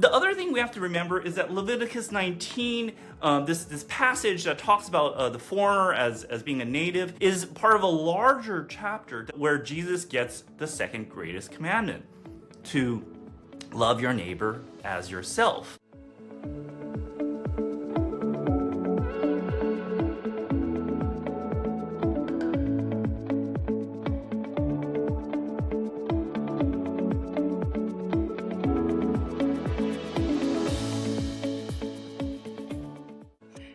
The other thing we have to remember is that Leviticus 19, this passage that talks about the foreigner as being a native, is part of a larger chapter where Jesus gets the second greatest commandment, to love your neighbor as yourself.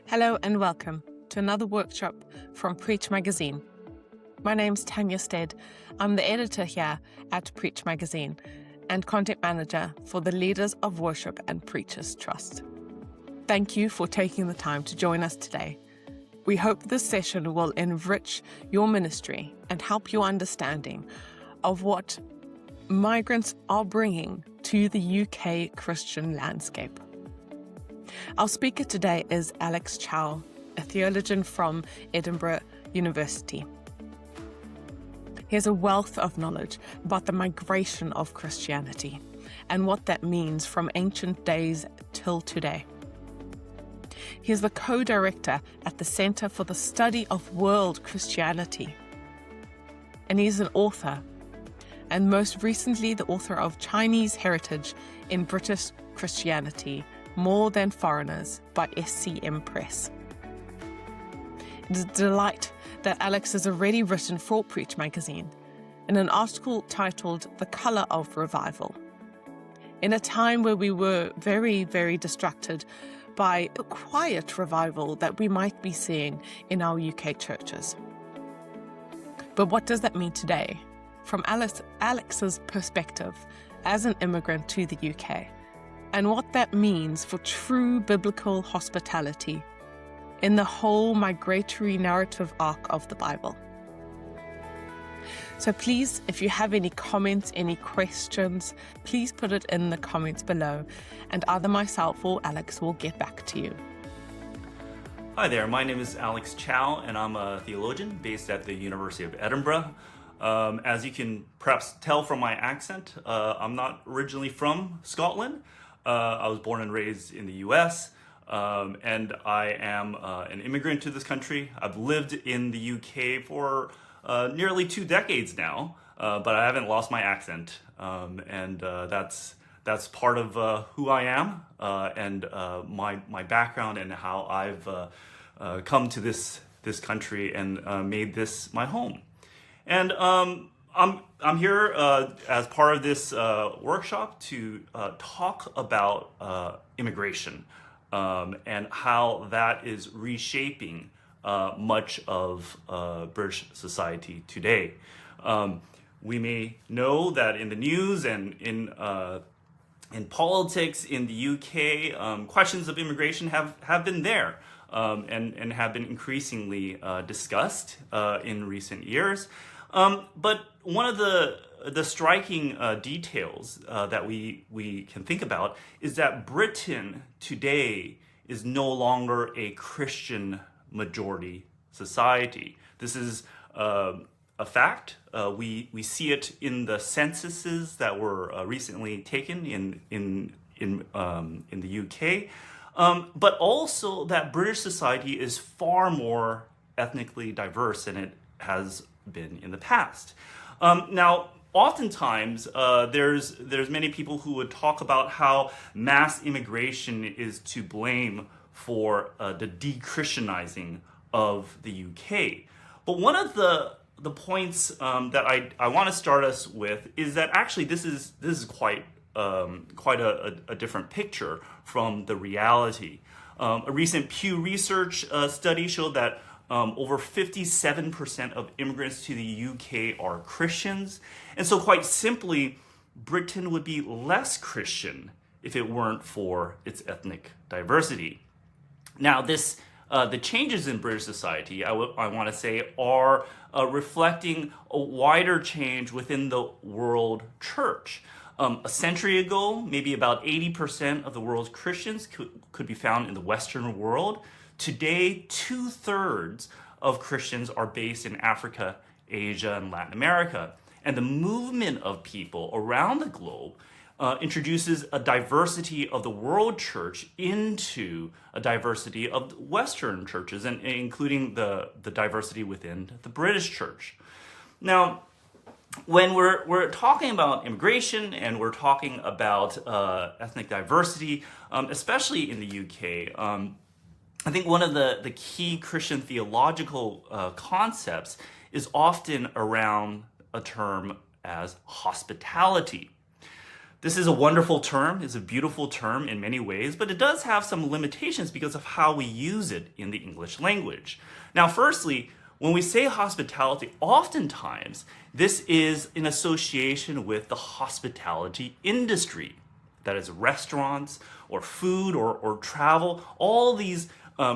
Hello and welcome to another workshop from Preach Magazine. My name's Tanya Stead. I'm the editor here at Preach Magazine and content manager for the Leaders of Worship and Preachers Trust. Thank you for taking the time to join us today. We hope this session will enrich your ministry and help your understanding of what migrants are bringing to the UK Christian landscape. Our speaker today is Alex Chow, a theologian from Edinburgh University. He has a wealth of knowledge about the migration of Christianity and what that means from ancient days till today. He is the co-director at the Centre for the Study of World Christianity. And he is an author, and most recently the author of Chinese Heritage in British Christianity, More Than Foreigners by SCM Press. It is a delight that Alex has already written for Preach Magazine in an article titled The Colour of Revival, in a time where we were very, very distracted by a quiet revival that we might be seeing in our UK churches. But what does that mean today? From Alex's perspective as an immigrant to the UK, and what that means for true biblical hospitality in the whole migratory narrative arc of the Bible. So please, if you have any comments, any questions, please put it in the comments below, and either myself or Alex will get back to you. Hi there, my name is Alex Chow, and I'm a theologian based at the University of Edinburgh. As you can perhaps tell from my accent, I'm not originally from Scotland. I was born and raised in the US, and I am an immigrant to this country. I've lived in the UK for nearly 2 decades now, but I haven't lost my accent, and that's part of who I am and my background and how I've come to this country and made this my home. And I'm here as part of this workshop to talk about immigration and how that is reshaping much of British society today. We may know that in the news and in politics in the UK, questions of immigration have been there and have been increasingly discussed in recent years. But one of the striking details that we can think about is that Britain today is no longer a Christian majority society. This is a fact. We see it in the censuses that were recently taken in the UK, but also that British society is far more ethnically diverse than it has been in the past. Now, oftentimes there's many people who would talk about how mass immigration is to blame for the de-Christianizing of the UK. But one of the points that I want to start us with is that actually this is quite a different picture from the reality. A recent Pew Research study showed that over 57% of immigrants to the UK are Christians. And so quite simply, Britain would be less Christian if it weren't for its ethnic diversity. Now, the changes in British society, I want to say, are reflecting a wider change within the world church. A century ago, maybe about 80% of the world's Christians could be found in the Western world. Today, 2/3 of Christians are based in Africa, Asia, and Latin America. And the movement of people around the globe introduces a diversity of the world church into a diversity of Western churches, and including the diversity within the British church. Now, when we're talking about immigration and we're talking about ethnic diversity, especially in the UK, I think one of the key Christian theological concepts is often around a term as hospitality. This is a wonderful term, it's a beautiful term in many ways, but it does have some limitations because of how we use it in the English language. Now, firstly, when we say hospitality, oftentimes this is in association with the hospitality industry. That is restaurants or food or travel, all these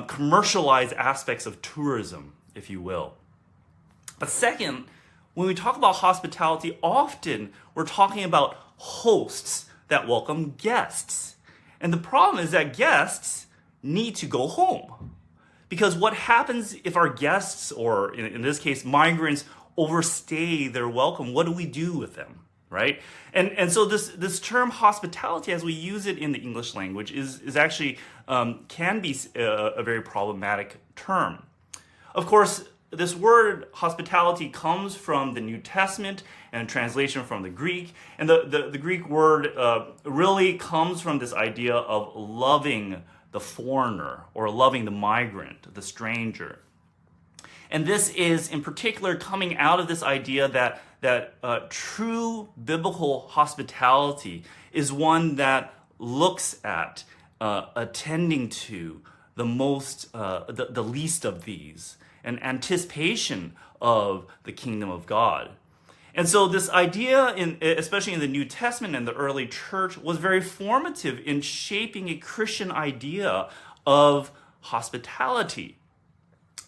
commercialized aspects of tourism, if you will. But second, when we talk about hospitality, often we're talking about hosts that welcome guests. And the problem is that guests need to go home. Because what happens if our guests, or in this case, migrants, overstay their welcome? What do we do with them, right? And so this term hospitality, as we use it in the English language, is actually can be a very problematic term. Of course, this word hospitality comes from the New Testament and translation from the Greek. And the Greek word really comes from this idea of loving the foreigner or loving the migrant, the stranger. And this is in particular coming out of this idea that true biblical hospitality is one that looks at attending to the most, the least of these, an anticipation of the kingdom of God. And so this idea, especially in the New Testament and the early church, was very formative in shaping a Christian idea of hospitality.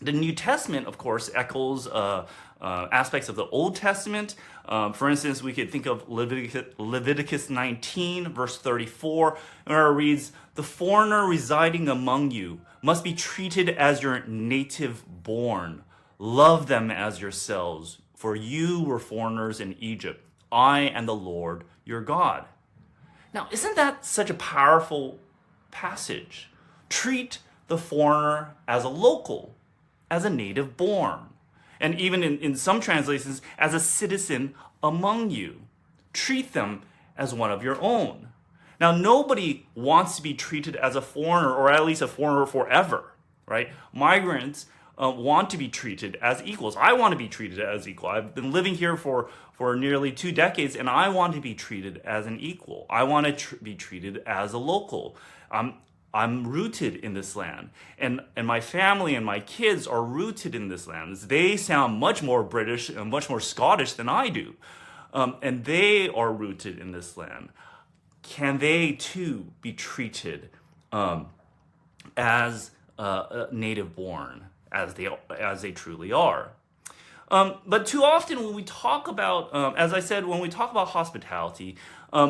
The New Testament, of course, echoes aspects of the Old Testament. For instance, we could think of Leviticus 19, verse 34, where it reads, "The foreigner residing among you must be treated as your native born. Love them as yourselves, for you were foreigners in Egypt. I am the Lord your God." Now, isn't that such a powerful passage? Treat the foreigner as a local, as a native born, and even in some translations, as a citizen among you. Treat them as one of your own. Now, nobody wants to be treated as a foreigner, or at least a foreigner forever, right? Migrants want to be treated as equals. I want to be treated as equal. I've been living here for nearly 2 decades, and I want to be treated as an equal. I want to be treated as a local. I'm rooted in this land, and my family and my kids are rooted in this land. They sound much more British and much more Scottish than I do, and they are rooted in this land. Can they too be treated as native born, as they truly are? But too often when we talk about, as I said, when we talk about hospitality,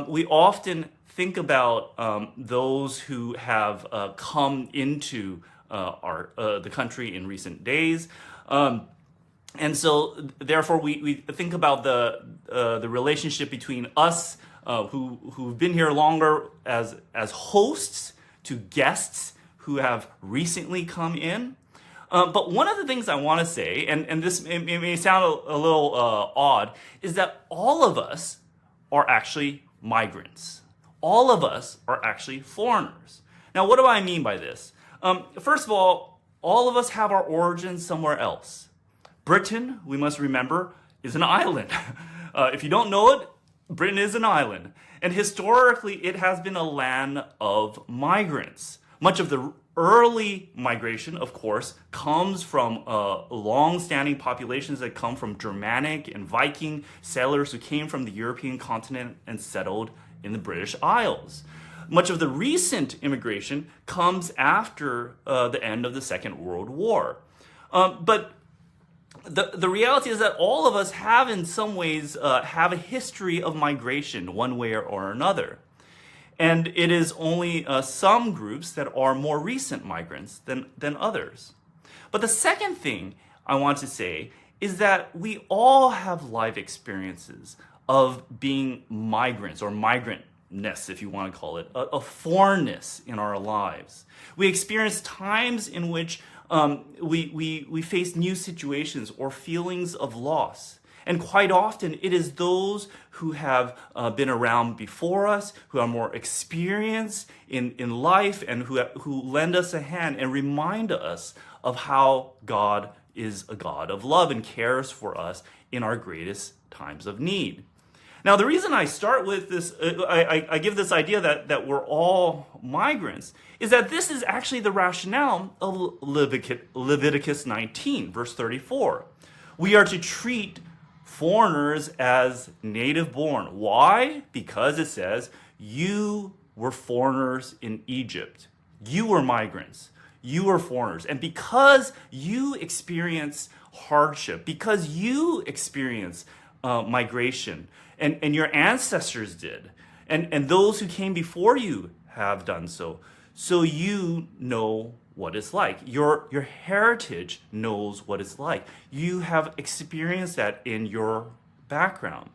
we often think about those who have come into the country in recent days. And so therefore we think about the relationship between us who've been here longer as hosts to guests who have recently come in. But one of the things I want to say, and this may sound a little odd, is that all of us are actually migrants. All of us are actually foreigners. Now, what do I mean by this? First of all of us have our origins somewhere else. Britain, we must remember, is an island. If you don't know it, Britain is an island. And historically, it has been a land of migrants. Much of the early migration, of course, comes from long-standing populations that come from Germanic and Viking settlers who came from the European continent and settled in the British Isles. Much of the recent immigration comes after the end of the Second World War. But the reality is that all of us have in some ways have a history of migration one way or another. And it is only some groups that are more recent migrants than others. But the second thing I want to say is that we all have life experiences of being migrants or migrant ness, if you want to call it, a foreignness in our lives. We experience times in which we face new situations or feelings of loss. And quite often, it is those who have been around before us, who are more experienced in life, and who lend us a hand and remind us of how God is a God of love and cares for us in our greatest times of need. Now, the reason I start with this, I give this idea that we're all migrants, is that this is actually the rationale of Leviticus 19, verse 34. We are to treat foreigners as native born. Why? Because it says, you were foreigners in Egypt. You were migrants. You were foreigners. And because you experience hardship, because you experience migration, and your ancestors did, and those who came before you have done so, so you know what it's like. Your heritage knows what it's like. You have experienced that in your background.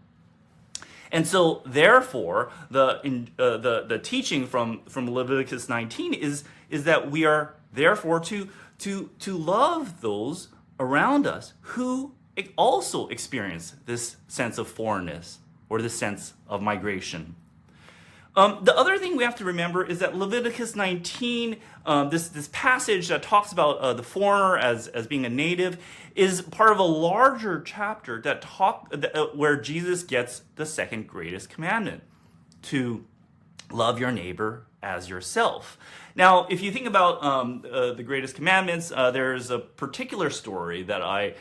And so, therefore, the teaching from Leviticus 19 is that we are therefore to love those around us who also experience this sense of foreignness or this sense of migration. The other thing we have to remember is that Leviticus 19, this passage that talks about the foreigner as being a native, is part of a larger chapter where Jesus gets the second greatest commandment, to love your neighbor as yourself. Now, if you think about the greatest commandments, there's a particular story that I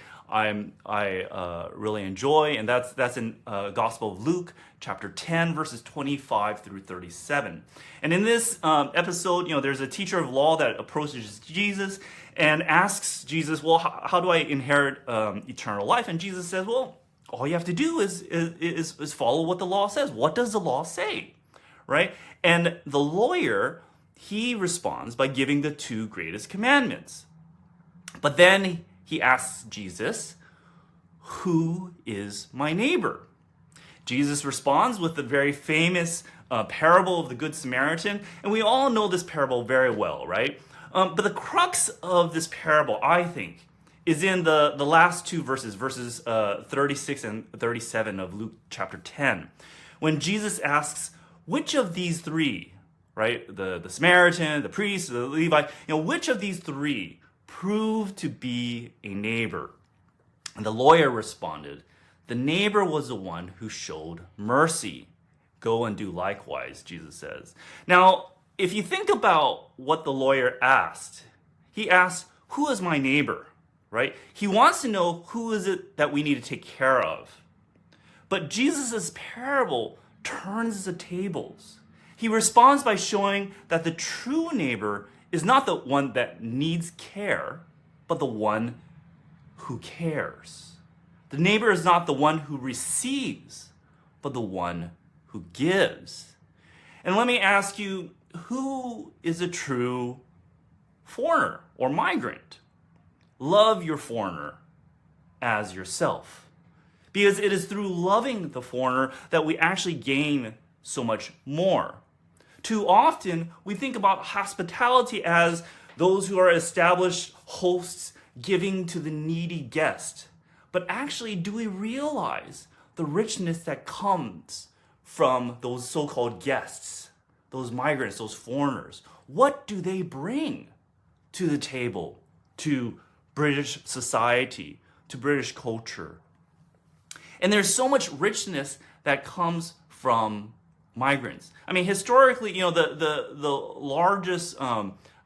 really enjoy, and that's in Gospel of Luke, chapter 10, verses 25 through 37. And in this episode, there's a teacher of law that approaches Jesus and asks Jesus, well, how do I inherit eternal life? And Jesus says, well, all you have to do is follow what the law says. What does the law say? Right? And the lawyer, he responds by giving the two greatest commandments. But then he asks Jesus, who is my neighbor? Jesus responds with the very famous parable of the Good Samaritan, and we all know this parable very well, right? But the crux of this parable, I think, is in the last two verses 36 and 37 of Luke chapter 10, when Jesus asks, which of these three, right, the Samaritan, the priest, the Levite, which of these three proved to be a neighbor? And the lawyer responded, the neighbor was the one who showed mercy. Go and do likewise, Jesus says. Now, if you think about what the lawyer asked, he asked, who is my neighbor, right? He wants to know who is it that we need to take care of. But Jesus' parable turns the tables. He responds by showing that the true neighbor is not the one that needs care, but the one who cares. The neighbor is not the one who receives, but the one who gives. And let me ask you, who is a true foreigner or migrant? Love your foreigner as yourself. Because it is through loving the foreigner that we actually gain so much more. Too often, we think about hospitality as those who are established hosts giving to the needy guest. But actually, do we realize the richness that comes from those so-called guests, those migrants, those foreigners? What do they bring to the table, to British society, to British culture? And there's so much richness that comes from migrants. I mean, historically, the largest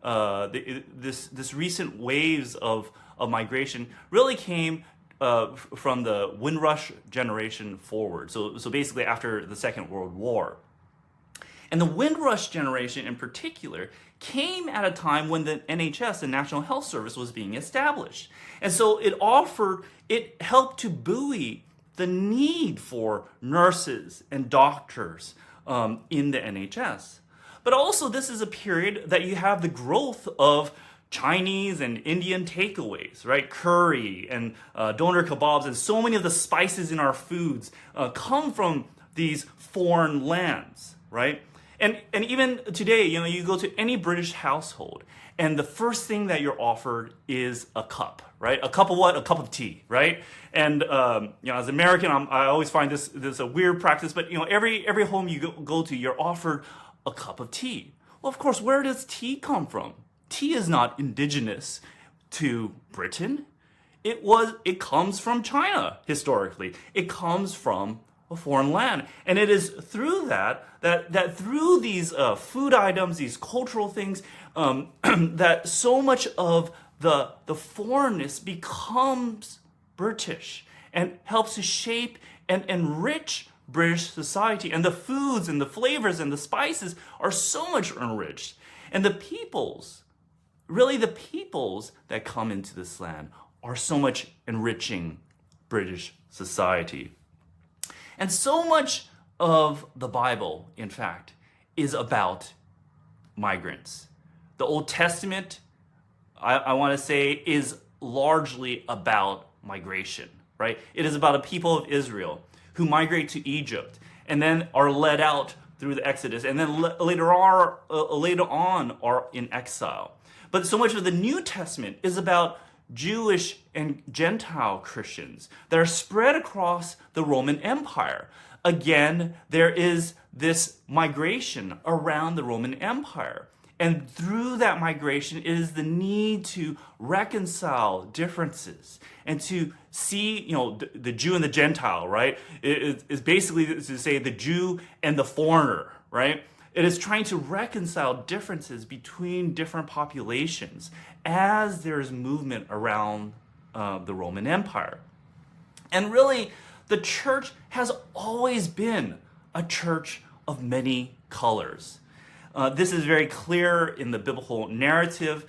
this recent waves of migration really came from the Windrush generation forward. So basically after the Second World War. And the Windrush generation in particular came at a time when the NHS, the National Health Service, was being established. And so it helped to buoy the need for nurses and doctors in the NHS. But also this is a period that you have the growth of Chinese and Indian takeaways, right? Curry and doner kebabs and so many of the spices in our foods come from these foreign lands. right? And even today, you go to any British household, and the first thing that you're offered is a cup, right? A cup of what? A cup of tea, right? And as an American, I always find this a weird practice, but every home you go to, you're offered a cup of tea. Well, of course, where does tea come from? Tea is not indigenous to Britain. It comes from China historically. It comes from a foreign land, and it is through that through these food items, these cultural things, that so much of the foreignness becomes British and helps to shape and enrich British society. And the foods and the flavors and the spices are so much enriched. And the peoples that come into this land are so much enriching British society. And so much of the Bible, in fact, is about migrants. The Old Testament, I want to say, is largely about migration, right? It is about a people of Israel who migrate to Egypt and then are led out through the Exodus, and then later on are in exile. But so much of the New Testament is about Jewish and Gentile Christians that are spread across the Roman Empire. Again, there is this migration around the Roman Empire. And through that migration, it is the need to reconcile differences and to see, the Jew and the Gentile, right? It is basically to say the Jew and the foreigner, right? It is trying to reconcile differences between different populations as there is movement around the Roman Empire. And really, the church has always been a church of many colors. This is very clear in the biblical narrative.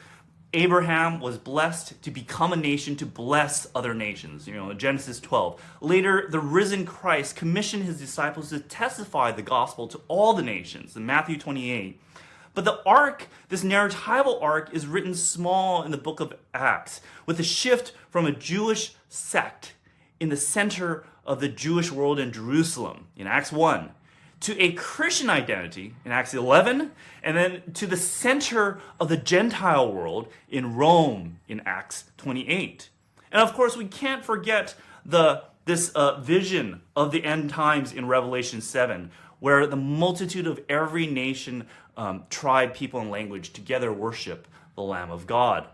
Abraham was blessed to become a nation to bless other nations, Genesis 12. Later, the risen Christ commissioned his disciples to testify the gospel to all the nations in Matthew 28. But the arc, this narratival arc, is written small in the book of Acts, with a shift from a Jewish sect in the center of the Jewish world in Jerusalem in Acts 1, to a Christian identity in Acts 11, and then to the center of the Gentile world in Rome in Acts 28. And of course, we can't forget this vision of the end times in Revelation 7, where the multitude of every nation, tribe, people, and language together worship the Lamb of God.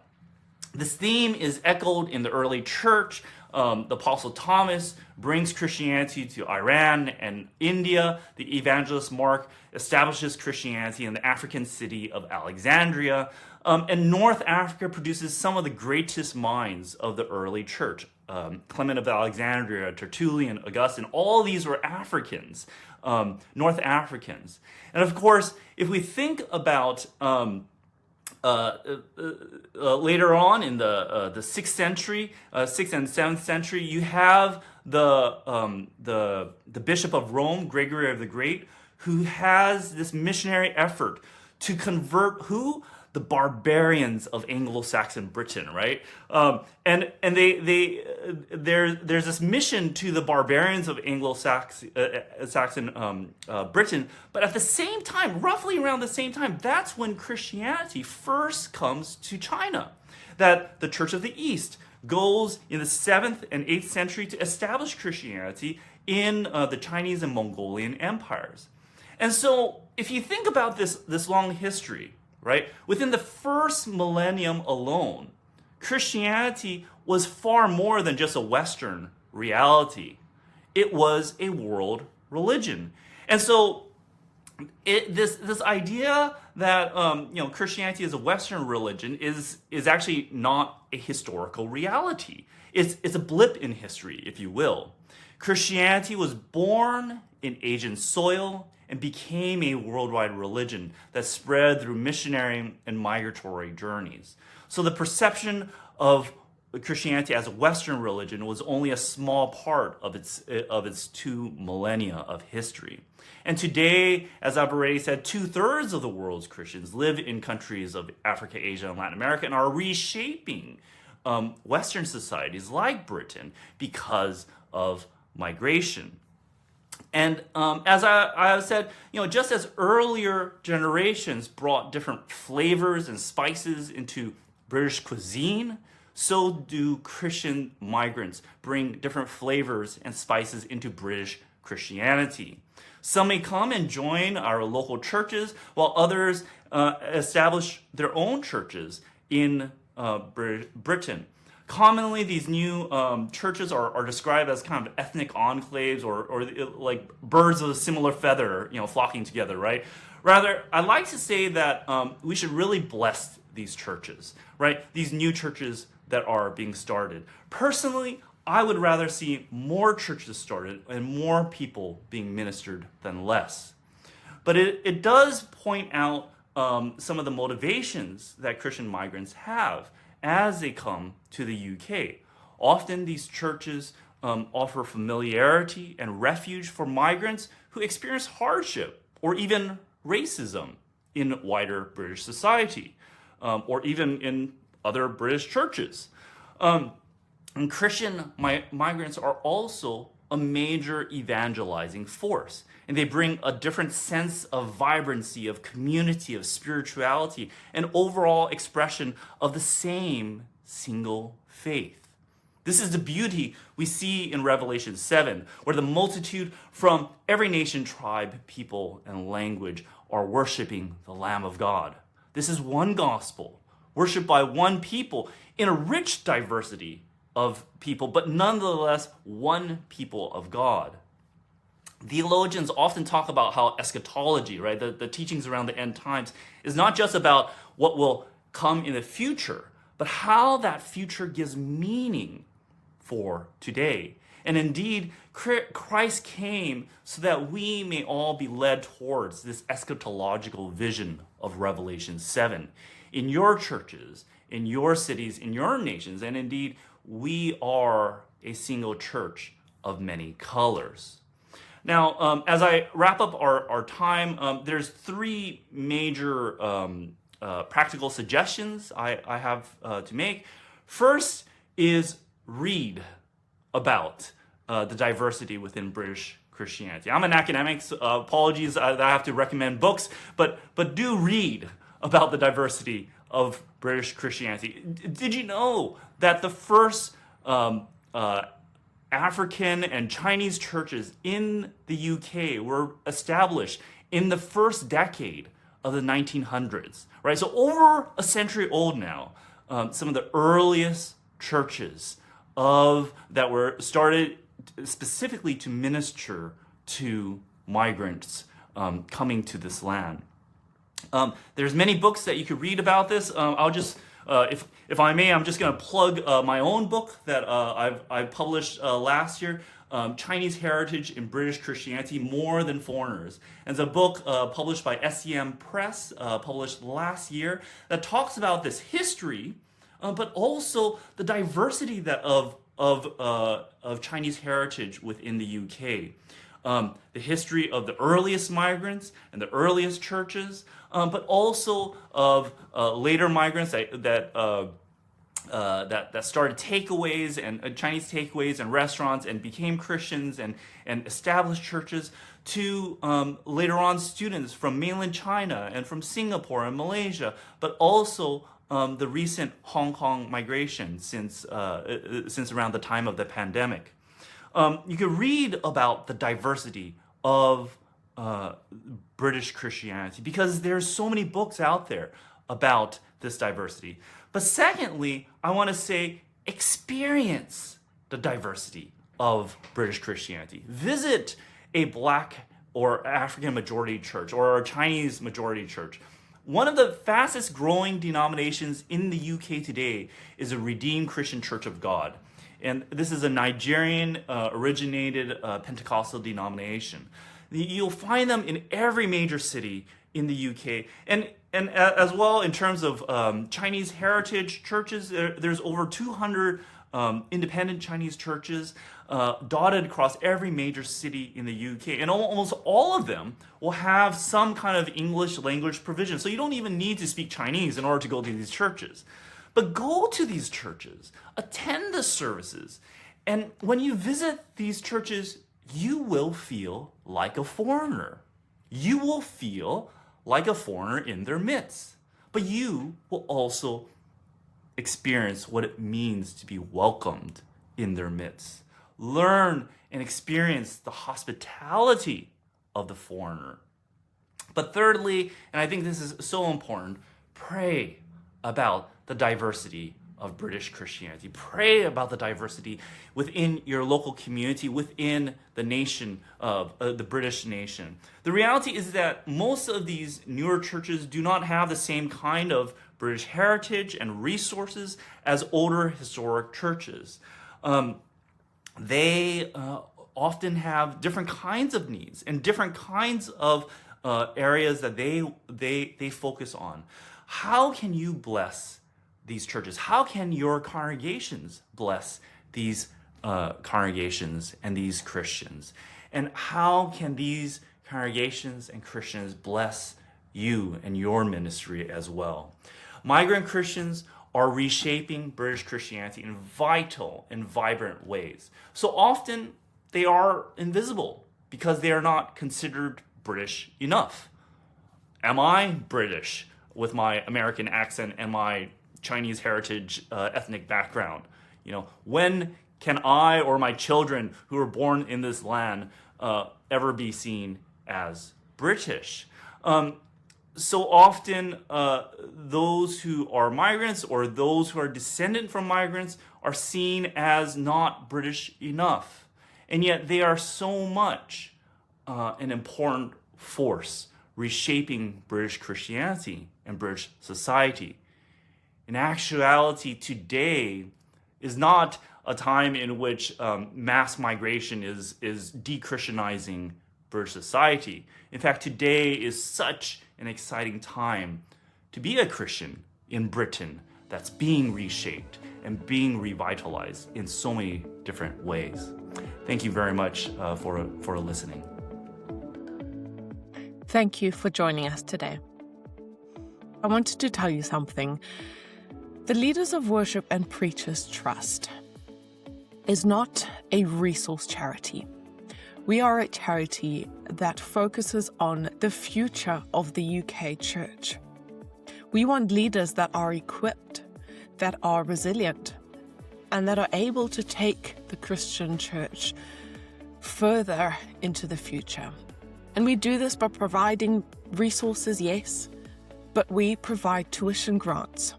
This theme is echoed in the early church. The Apostle Thomas brings Christianity to Iran and India. The evangelist Mark establishes Christianity in the African city of Alexandria. And North Africa produces some of the greatest minds of the early church. Clement of Alexandria, Tertullian, Augustine, all these were Africans, North Africans. And of course, if we think about later on in the 6th century, 6th and 7th century, you have the Bishop of Rome, Gregory of the Great, who has this missionary effort to convert the barbarians of Anglo-Saxon Britain, right? And there's this mission to the barbarians of Anglo-Saxon Britain, but at the same time, roughly around the same time, that's when Christianity first comes to China. That the Church of the East goes in the 7th and 8th century to establish Christianity in the Chinese and Mongolian empires. And so, if you think about this long history, right? Within the first millennium alone, Christianity was far more than just a Western reality. It was a world religion. And so this idea that Christianity is a Western religion is actually not a historical reality. It's a blip in history, if you will. Christianity was born in Asian soil and became a worldwide religion that spread through missionary and migratory journeys. So the perception of Christianity as a Western religion was only a small part of its 2 millennia of history. And today, as I've already said, 2/3 of the world's Christians live in countries of Africa, Asia, and Latin America and are reshaping Western societies like Britain because of migration. And as I said, just as earlier generations brought different flavors and spices into British cuisine, so do Christian migrants bring different flavors and spices into British Christianity. Some may come and join our local churches, while others establish their own churches in Britain. Commonly, these new churches are described as kind of ethnic enclaves or like birds of a similar feather, flocking together, right? Rather, I like to say that we should really bless these churches, right? These new churches that are being started. Personally, I would rather see more churches started and more people being ministered than less. But it does point out some of the motivations that Christian migrants have as they come to the UK. Often these churches offer familiarity and refuge for migrants who experience hardship or even racism in wider British society, or even in other British churches. And Christian migrants are also a major evangelizing force. And they bring a different sense of vibrancy, of community, of spirituality, and overall expression of the same single faith. This is the beauty we see in Revelation 7, where the multitude from every nation, tribe, people, and language are worshiping the Lamb of God. This is one gospel, worshiped by one people in a rich diversity of people, but nonetheless one people of God. Theologians often talk about how eschatology, right, the teachings around the end times, is not just about what will come in the future, but how that future gives meaning for today. And indeed, Christ came so that we may all be led towards this eschatological vision of Revelation 7. In your churches, in your cities, in your nations, and indeed, we are a single church of many colors. Now, as I wrap up our time, there's three major practical suggestions I have to make. First is read about the diversity within British Christianity. I'm an academic, so apologies that I have to recommend books, but do read about the diversity of British Christianity. Did you know that the first African and Chinese churches in the UK were established in the first decade of the 1900s, right? So over a century old now, some of the earliest churches that were started specifically to minister to migrants coming to this land. There's many books that you could read about this. I'll just if I may, I'm just going to plug my own book that I published last year, Chinese Heritage in British Christianity, More Than Foreigners. And it's a book published by SEM Press, published last year, that talks about this history, but also the diversity of Chinese heritage within the UK. The history of the earliest migrants and the earliest churches, but also of later migrants that started takeaways and Chinese takeaways and restaurants and became Christians and established churches, to later on students from mainland China and from Singapore and Malaysia, but also the recent Hong Kong migration since around the time of the pandemic. You can read about the diversity of British Christianity because there's so many books out there about this diversity. But secondly, I want to say experience the diversity of British Christianity. Visit a Black or African majority church or a Chinese majority church. One of the fastest growing denominations in the UK today is a Redeemed Christian Church of God. And this is a Nigerian originated Pentecostal denomination. You'll find them in every major city in the UK. And as well, in terms of Chinese heritage churches, there's over 200 independent Chinese churches dotted across every major city in the UK. And almost all of them will have some kind of English language provision. So you don't even need to speak Chinese in order to go to these churches. But go to these churches, attend the services, and when you visit these churches, you will feel like a foreigner. You will feel like a foreigner in their midst. But you will also experience what it means to be welcomed in their midst. Learn and experience the hospitality of the foreigner. But thirdly, and I think this is so important, pray about the diversity of British Christianity. Pray about the diversity within your local community, within the nation of the British nation. The reality is that most of these newer churches do not have the same kind of British heritage and resources as older historic churches. They often have different kinds of needs and different kinds of areas that they focus on. How can you bless these churches? How can your congregations bless these congregations and these Christians? And how can these congregations and Christians bless you and your ministry as well? Migrant Christians are reshaping British Christianity in vital and vibrant ways. So often they are invisible because they are not considered British enough. Am I British with my American accent and my Chinese heritage ethnic background? When can I or my children who are born in this land ever be seen as British? So often those who are migrants or those who are descendant from migrants are seen as not British enough. And yet they are so much an important force reshaping British Christianity and British society. In actuality, today is not a time in which mass migration is de-Christianizing British society. In fact, today is such an exciting time to be a Christian in Britain that's being reshaped and being revitalized in so many different ways. Thank you very much for listening. Thank you for joining us today. I wanted to tell you something. The Leaders of Worship and Preachers Trust is not a resource charity. We are a charity that focuses on the future of the UK church. We want leaders that are equipped, that are resilient, and that are able to take the Christian church further into the future. And we do this by providing resources, yes, but we provide tuition grants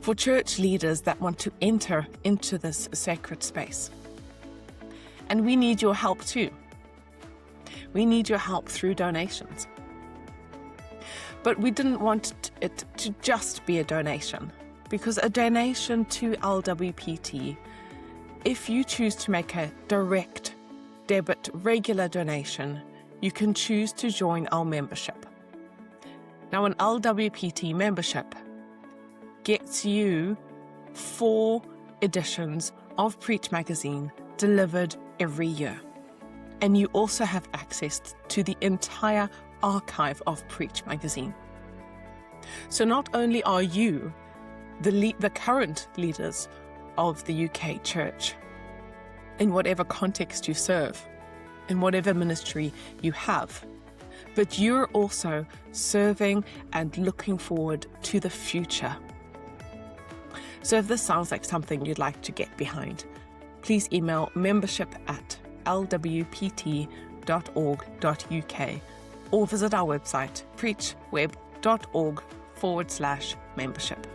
for church leaders that want to enter into this sacred space. And we need your help too. We need your help through donations. But we didn't want it to just be a donation, because a donation to LWPT, if you choose to make a direct debit regular donation, you can choose to join our membership. Now, an LWPT membership gets you 4 editions of Preach magazine delivered every year. And you also have access to the entire archive of Preach magazine. So not only are you the current leaders of the UK church, in whatever context you serve, in whatever ministry you have, but you're also serving and looking forward to the future. So if this sounds like something you'd like to get behind, please email membership@lwpt.org.uk or visit our website preachweb.org/membership.